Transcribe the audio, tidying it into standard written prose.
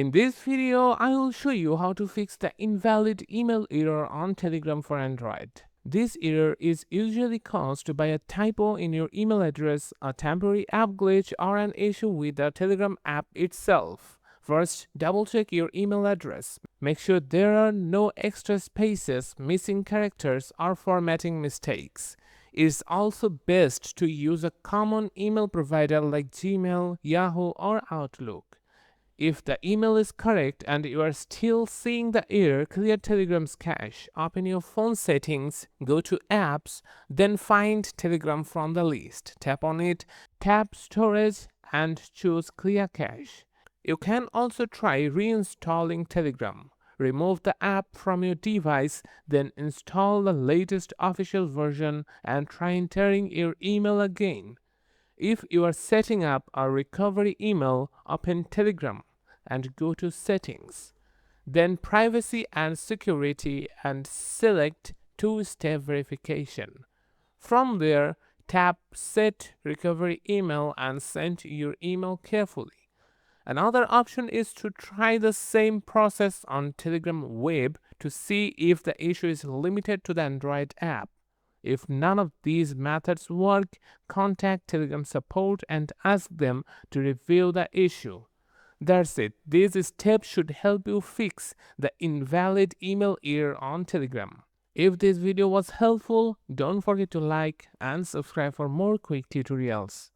In this video, I will show you how to fix the invalid email error on Telegram for Android. This error is usually caused by a typo in your email address, a temporary app glitch, or an issue with the Telegram app itself. First, double-check your email address. Make sure there are no extra spaces, missing characters, or formatting mistakes. It's also best to use a common email provider like Gmail, Yahoo, or Outlook. If the email is correct and you are still seeing the error, clear Telegram's cache. Open your phone settings, go to Apps, then find Telegram from the list. Tap on it, tap Storage, and choose Clear Cache. You can also try reinstalling Telegram. Remove the app from your device, then install the latest official version and try entering your email again. If you are setting up a recovery email, open Telegram and go to Settings. Then Privacy and Security and select two-step verification. From there, tap Set Recovery Email and send your email carefully. Another option is to try the same process on Telegram web to see if the issue is limited to the Android app. If none of these methods work, contact Telegram support and ask them to review the issue. That's it. These steps should help you fix the invalid email error on Telegram. If this video was helpful, don't forget to like and subscribe for more quick tutorials.